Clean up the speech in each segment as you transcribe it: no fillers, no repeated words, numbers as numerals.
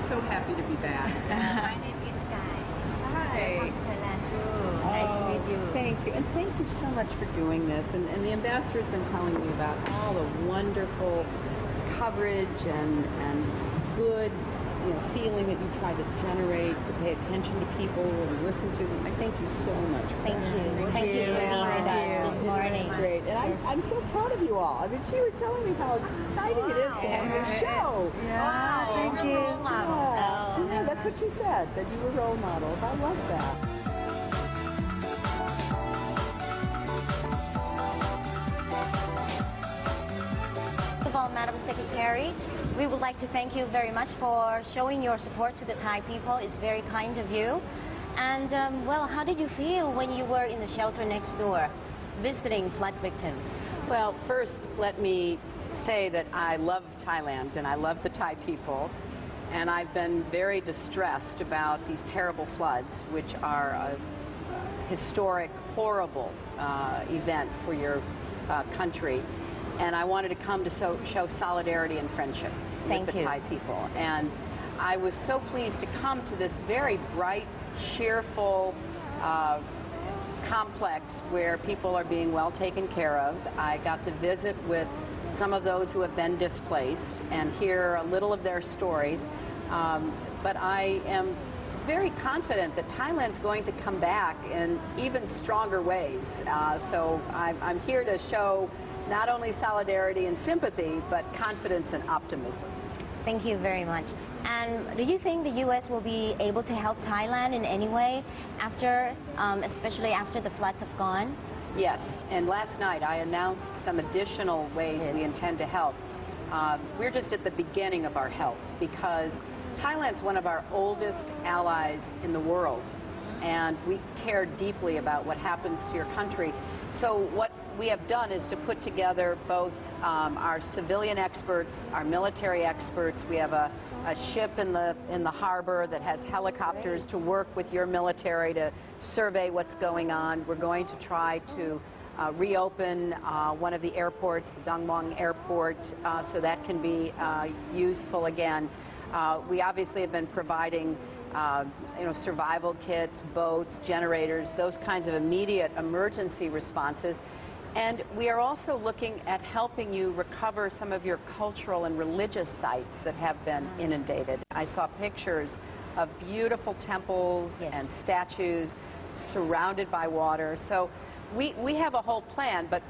so happy to be back. My name is Sky. Hi. Welcome to Thailand too. Nice to meet you. Thank you, and thank you so much for doing this. And the ambassador's been telling me about all the wonderful coverage and good feeling that you try to generate to pay attention to people and listen to them. I thank you so much. Thank you. Thank you for being with us this morning. Great, and I'm so proud of you all. I mean, she was telling me how exciting it is to have your show. Wow, thank you. Yeah, that's what you said, that you were role models. I love that. First of all, Madam Secretary, we would like to thank you very much for showing your support to the Thai people. It's very kind of you. And, well, how did you feel when you were in the shelter next door, visiting flood victims? Well, first, let me say that I love Thailand and I love the Thai people. And I've been very distressed about these terrible floods, which are a historic, horrible event for your country. And I wanted to come to show solidarity and friendship with the Thai people. And I was so pleased to come to this very bright, cheerful complex where people are being well taken care of. I got to visit with some of those who have been displaced and hear a little of their stories. But I am very confident that Thailand's going to come back in even stronger ways. So I'm here to show not only solidarity and sympathy, but confidence and optimism. Thank you very much. And do you think the U.S. will be able to help Thailand in any way after, especially after the floods have gone? Yes, and last night I announced some additional ways we intend to help. We're just at the beginning of our help because Thailand's one of our oldest allies in the world, and we care deeply about what happens to your country. So what we have done is to put together both our civilian experts, our military experts. We have a ship in the harbor that has helicopters to work with your military to survey what's going on. We're going to try to reopen one of the airports, the Dongmuang Airport, so that can be useful again. We obviously have been providing survival kits, boats, generators, those kinds of immediate emergency responses. And we are also looking at helping you recover some of your cultural and religious sites that have been inundated. I saw pictures of beautiful temples and statues surrounded by water. So we have a whole plan, but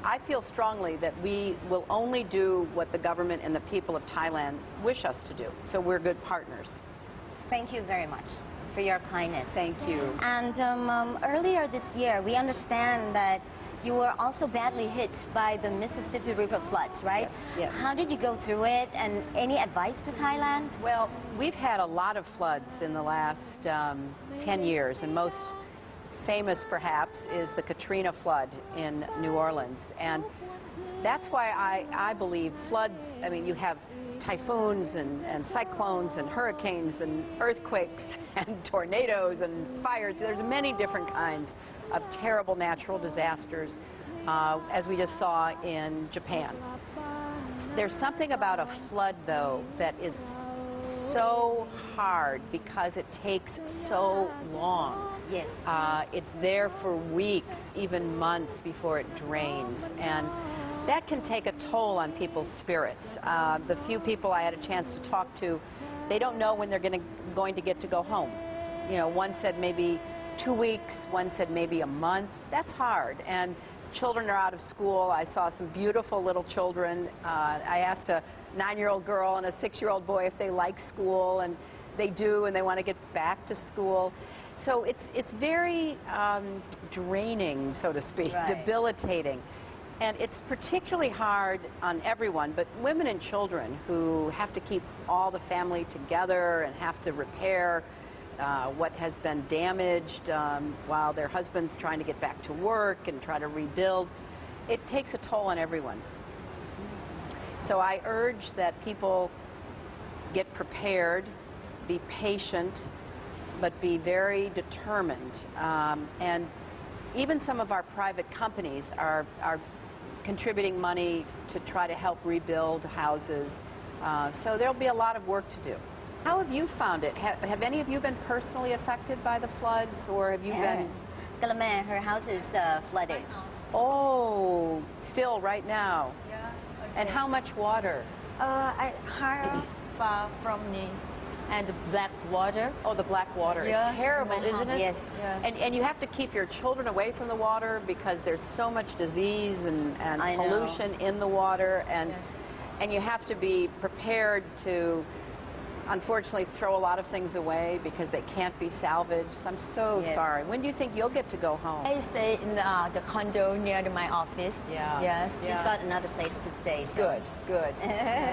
I feel strongly that we will only do what the government and the people of Thailand wish us to do. So we're good partners. Thank you very much for your kindness. Thank you. And earlier this year, we understand that you were also badly hit by the Mississippi River floods, right? Yes, yes. How did you go through it, and any advice to Thailand? Well, we've had a lot of floods in the last 10 years, and most famous, perhaps, is the Katrina flood in New Orleans. And that's why I believe floods, I mean, you have typhoons and cyclones and hurricanes and earthquakes and tornadoes and fires. There's many different kinds of terrible natural disasters, as we just saw in Japan. There's something about a flood, though, that is so hard because it takes so long. Yes. It's there for weeks, even months before it drains. And that can take a toll on people's spirits. The few people I had a chance to talk to, they don't know when they're going to get to go home. You know, one said maybe 2 weeks, one said maybe a month. That's hard. And children are out of school. I saw some beautiful little children. I asked a 9-year-old girl and a 6-year-old boy if they like school, and they do, and they want to get back to school. So it's very draining, so to speak, debilitating. And it's particularly hard on everyone, but women and children who have to keep all the family together and have to repair what has been damaged while their husband's trying to get back to work and try to rebuild. It takes a toll on everyone. So I urge that people get prepared, be patient, but be very determined. And even some of our private companies are contributing money to try to help rebuild houses. So there'll be a lot of work to do. How have you found it? Have any of you been personally affected by the floods, or have you been? Kalame, her house is flooded. Oh, still right now. Yeah. And how much water? Far from me, and the black water. Oh, the black water. Yes, It's terrible, my isn't it? Yes. Yes. And you have to keep your children away from the water because there's so much disease and I know. pollution in the water, Yes. and you have to be prepared to, unfortunately, throw a lot of things away because they can't be salvaged. So I'm so Yes. sorry. When do you think you'll get to go home? I stay in the condo near my office. Yeah. Yes. She's got another place to stay. So. Good, good.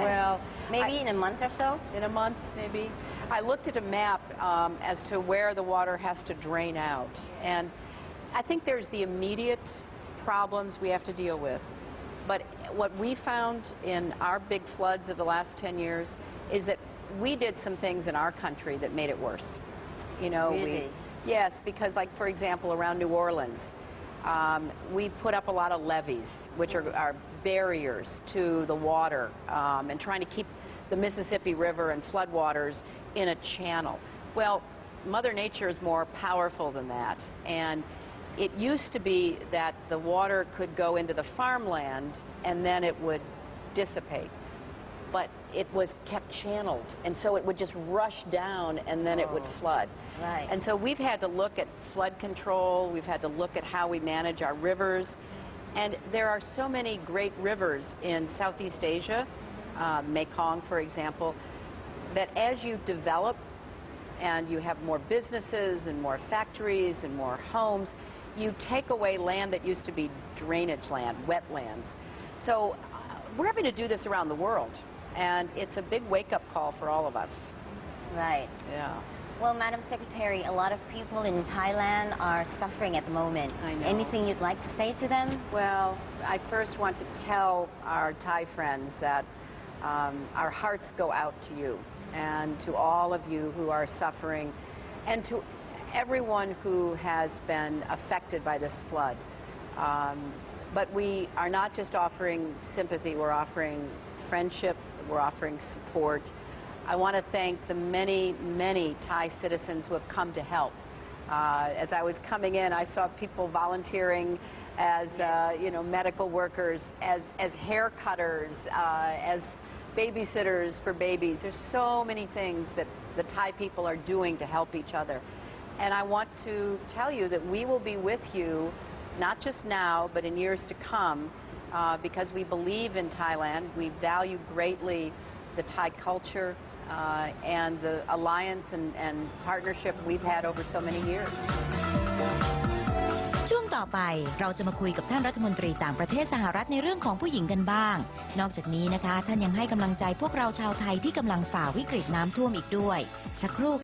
Well, Maybe in a month or so. in a month, maybe. I looked at a map as to where the water has to drain out. And I think there's the immediate problems we have to deal with. But what we found in our big floods of the last 10 years is that we did some things in our country that made it worse. You know, Really? yes, because like, for example, around New Orleans, we put up a lot of levees, which are barriers to the water, and trying to keep the Mississippi River and floodwaters in a channel. Well, Mother Nature is more powerful than that. And it used to be that the water could go into the farmland and then it would dissipate. But it was kept channeled, and so it would just rush down and then it would flood. Right. And so we've had to look at flood control, we've had to look at how we manage our rivers, and there are so many great rivers in Southeast Asia, Mekong, for example, that as you develop and you have more businesses and more factories and more homes, you take away land that used to be drainage land, wetlands. So we're having to do this around the world, and it's a big wake-up call for all of us. Right. Yeah. Well, Madam Secretary, a lot of people in Thailand are suffering at the moment. I know. Anything you'd like to say to them? Well, I first want to tell our Thai friends that our hearts go out to you and to all of you who are suffering, and to everyone who has been affected by this flood. But we are not just offering sympathy, we're offering friendship, we're offering support. I want to thank the many, many Thai citizens who have come to help. As I was coming in, I saw people volunteering as you know, medical workers, as hair cutters, as babysitters for babies. There's so many things that the Thai people are doing to help each other. And I want to tell you that we will be with you, not just now, but in years to come, because we believe in Thailand. We value greatly the Thai culture and the alliance and partnership we've had over so many years. ช่วงต่อไปเราจะมาคุยกับท่านรัฐมนตรีต่างประเทศสหรัฐในเรื่องของผู้หญิงกันบ้าง นอกจากนี้นะคะท่านยังให้กำลังใจพวกเราชาวไทยที่กำลังฝ่าวิกฤตน้ำท่วมอีกด้วยสักครู่